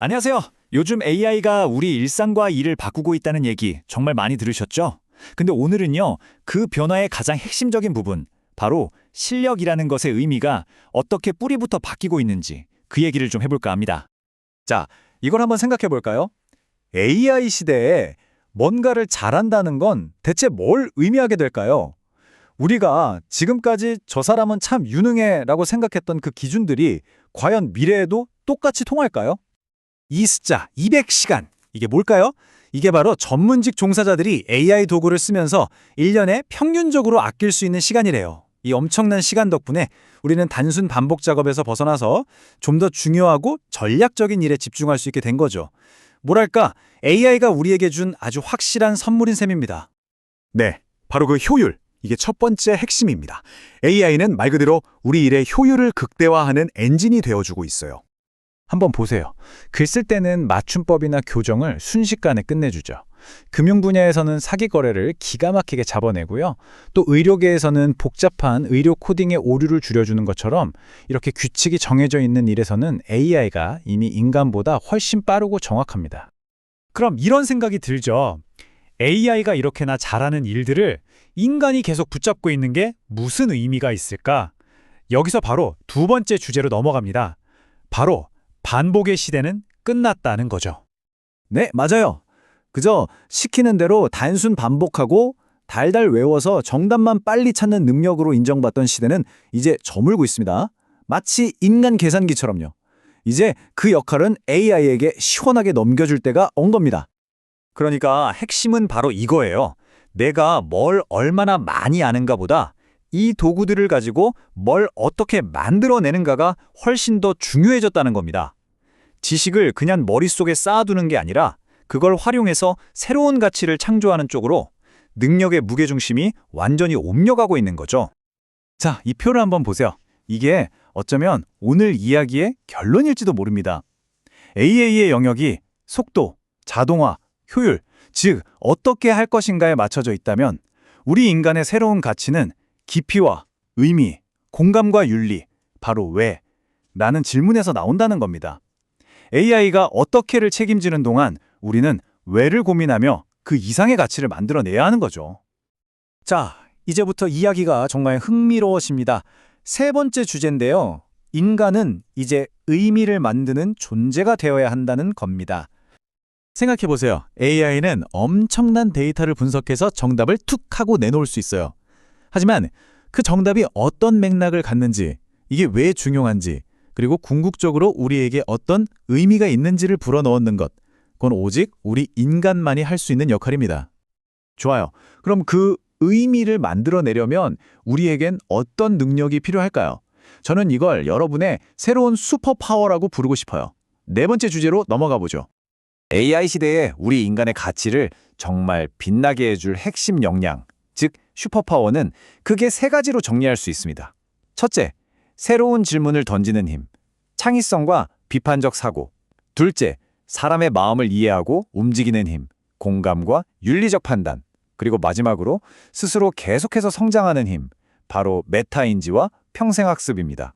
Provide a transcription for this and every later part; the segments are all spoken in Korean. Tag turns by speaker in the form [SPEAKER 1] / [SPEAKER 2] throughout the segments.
[SPEAKER 1] 안녕하세요. 요즘 AI가 우리 일상과 일을 바꾸고 있다는 얘기 정말 많이 들으셨죠? 근데 오늘은요, 그 변화의 가장 핵심적인 부분, 바로 실력이라는 것의 의미가 어떻게 뿌리부터 바뀌고 있는지 그 얘기를 좀 해볼까 합니다.
[SPEAKER 2] 자, 이걸 한번 생각해 볼까요? AI 시대에 뭔가를 잘한다는 건 대체 뭘 의미하게 될까요? 우리가 지금까지 저 사람은 참 유능해라고 생각했던 그 기준들이 과연 미래에도 똑같이 통할까요? 이 숫자 200시간, 이게 뭘까요? 이게 바로 전문직 종사자들이 AI 도구를 쓰면서 1년에 평균적으로 아낄 수 있는 시간이래요. 이 엄청난 시간 덕분에 우리는 단순 반복 작업에서 벗어나서 좀 더 중요하고 전략적인 일에 집중할 수 있게 된 거죠. 뭐랄까, AI가 우리에게 준 아주 확실한 선물인 셈입니다. 네, 바로 그 효율. 이게 첫 번째 핵심입니다. AI는 말 그대로 우리 일의 효율을 극대화하는 엔진이 되어주고 있어요. 한번 보세요. 글 쓸 때는 맞춤법이나 교정을 순식간에 끝내주죠. 금융 분야에서는 사기 거래를 기가 막히게 잡아내고요. 또 의료계에서는 복잡한 의료 코딩의 오류를 줄여주는 것처럼 이렇게 규칙이 정해져 있는 일에서는 AI가 이미 인간보다 훨씬 빠르고 정확합니다. 그럼 이런 생각이 들죠. AI가 이렇게나 잘하는 일들을 인간이 계속 붙잡고 있는 게 무슨 의미가 있을까? 여기서 바로 두 번째 주제로 넘어갑니다. 바로 반복의 시대는 끝났다는 거죠. 네, 맞아요. 그저 시키는 대로 단순 반복하고 달달 외워서 정답만 빨리 찾는 능력으로 인정받던 시대는 이제 저물고 있습니다. 마치 인간 계산기처럼요. 이제 그 역할은 AI에게 시원하게 넘겨줄 때가 온 겁니다. 그러니까 핵심은 바로 이거예요. 내가 뭘 얼마나 많이 아는가 보다 이 도구들을 가지고 뭘 어떻게 만들어내는가가 훨씬 더 중요해졌다는 겁니다. 지식을 그냥 머릿속에 쌓아두는 게 아니라 그걸 활용해서 새로운 가치를 창조하는 쪽으로 능력의 무게중심이 완전히 옮겨가고 있는 거죠. 자, 이 표를 한번 보세요. 이게 어쩌면 오늘 이야기의 결론일지도 모릅니다. AI의 영역이 속도, 자동화, 효율, 즉 어떻게 할 것인가에 맞춰져 있다면 우리 인간의 새로운 가치는 깊이와 의미, 공감과 윤리, 바로 왜? 라는 질문에서 나온다는 겁니다. AI가 어떻게를 책임지는 동안 우리는 왜를 고민하며 그 이상의 가치를 만들어내야 하는 거죠. 자, 이제부터 이야기가 정말 흥미로워집니다. 세 번째 주제인데요. 인간은 이제 의미를 만드는 존재가 되어야 한다는 겁니다. 생각해보세요. AI는 엄청난 데이터를 분석해서 정답을 툭 하고 내놓을 수 있어요. 하지만 그 정답이 어떤 맥락을 갖는지, 이게 왜 중요한지, 그리고 궁극적으로 우리에게 어떤 의미가 있는지를 불어넣는 것, 그건 오직 우리 인간만이 할 수 있는 역할입니다. 좋아요. 그럼 그 의미를 만들어내려면 우리에겐 어떤 능력이 필요할까요? 저는 이걸 여러분의 새로운 슈퍼파워라고 부르고 싶어요. 네 번째 주제로 넘어가 보죠. AI 시대에 우리 인간의 가치를 정말 빛나게 해줄 핵심 역량, 즉 슈퍼파워는 크게 세 가지로 정리할 수 있습니다. 첫째, 새로운 질문을 던지는 힘, 창의성과 비판적 사고. 둘째, 사람의 마음을 이해하고 움직이는 힘, 공감과 윤리적 판단. 그리고 마지막으로 스스로 계속해서 성장하는 힘, 바로 메타인지와 평생학습입니다.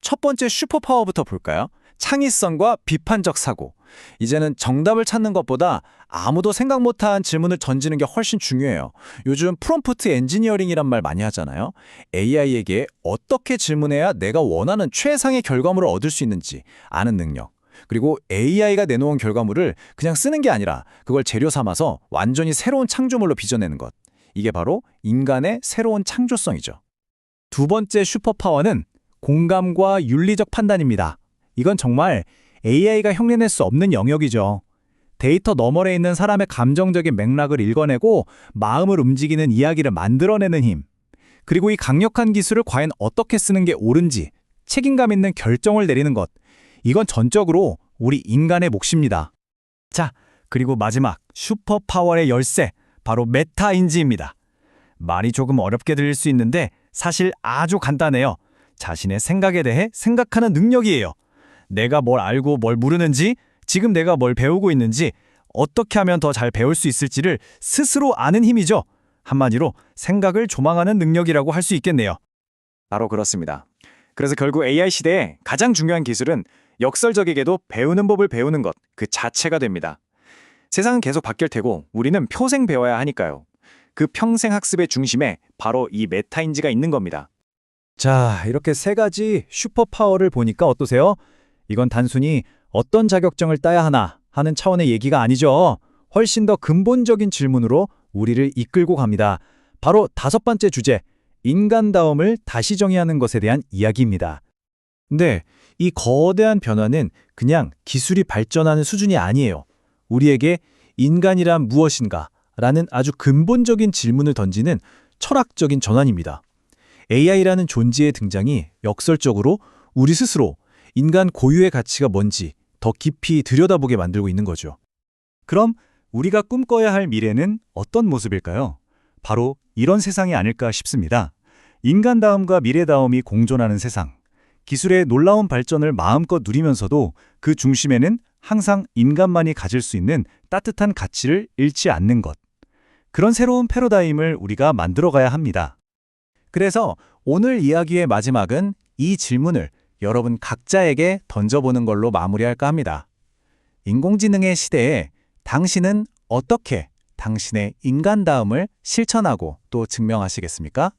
[SPEAKER 2] 첫 번째 슈퍼파워부터 볼까요? 창의성과 비판적 사고. 이제는 정답을 찾는 것보다 아무도 생각 못한 질문을 던지는 게 훨씬 중요해요. 요즘 프롬프트 엔지니어링이란 말 많이 하잖아요. AI에게 어떻게 질문해야 내가 원하는 최상의 결과물을 얻을 수 있는지 아는 능력. 그리고 AI가 내놓은 결과물을 그냥 쓰는 게 아니라 그걸 재료 삼아서 완전히 새로운 창조물로 빚어내는 것. 이게 바로 인간의 새로운 창조성이죠. 두 번째 슈퍼파워는 공감과 윤리적 판단입니다. 이건 정말 AI가 흉내낼 수 없는 영역이죠. 데이터 너머에 있는 사람의 감정적인 맥락을 읽어내고 마음을 움직이는 이야기를 만들어내는 힘. 그리고 이 강력한 기술을 과연 어떻게 쓰는 게 옳은지 책임감 있는 결정을 내리는 것. 이건 전적으로 우리 인간의 몫입니다. 자, 그리고 마지막 슈퍼파워의 열쇠, 바로 메타인지입니다. 말이 조금 어렵게 들릴 수 있는데 사실 아주 간단해요. 자신의 생각에 대해 생각하는 능력이에요. 내가 뭘 알고 뭘 모르는지, 지금 내가 뭘 배우고 있는지, 어떻게 하면 더 잘 배울 수 있을지를 스스로 아는 힘이죠. 한마디로 생각을 조망하는 능력이라고 할 수 있겠네요. 바로 그렇습니다. 그래서 결국 AI 시대에 가장 중요한 기술은
[SPEAKER 1] 역설적이게도 배우는 법을 배우는 것 그 자체가 됩니다. 세상은 계속 바뀔 테고 우리는 평생 배워야 하니까요. 그 평생 학습의 중심에 바로 이 메타인지가 있는 겁니다.
[SPEAKER 2] 자, 이렇게 세 가지 슈퍼파워를 보니까 어떠세요? 이건 단순히 어떤 자격증을 따야 하나 하는 차원의 얘기가 아니죠. 훨씬 더 근본적인 질문으로 우리를 이끌고 갑니다. 바로 5번째 주제, 인간다움을 다시 정의하는 것에 대한 이야기입니다. 근데 이 거대한 변화는 그냥 기술이 발전하는 수준이 아니에요. 우리에게 인간이란 무엇인가? 라는 아주 근본적인 질문을 던지는 철학적인 전환입니다. AI라는 존재의 등장이 역설적으로 우리 스스로 인간 고유의 가치가 뭔지 더 깊이 들여다보게 만들고 있는 거죠. 그럼 우리가 꿈꿔야 할 미래는 어떤 모습일까요? 바로 이런 세상이 아닐까 싶습니다. 인간다움과 미래다움이 공존하는 세상. 기술의 놀라운 발전을 마음껏 누리면서도 그 중심에는 항상 인간만이 가질 수 있는 따뜻한 가치를 잃지 않는 것. 그런 새로운 패러다임을 우리가 만들어가야 합니다. 그래서 오늘 이야기의 마지막은 이 질문을 여러분 각자에게 던져보는 걸로 마무리할까 합니다. 인공지능의 시대에 당신은 어떻게 당신의 인간다움을 실천하고 또 증명하시겠습니까?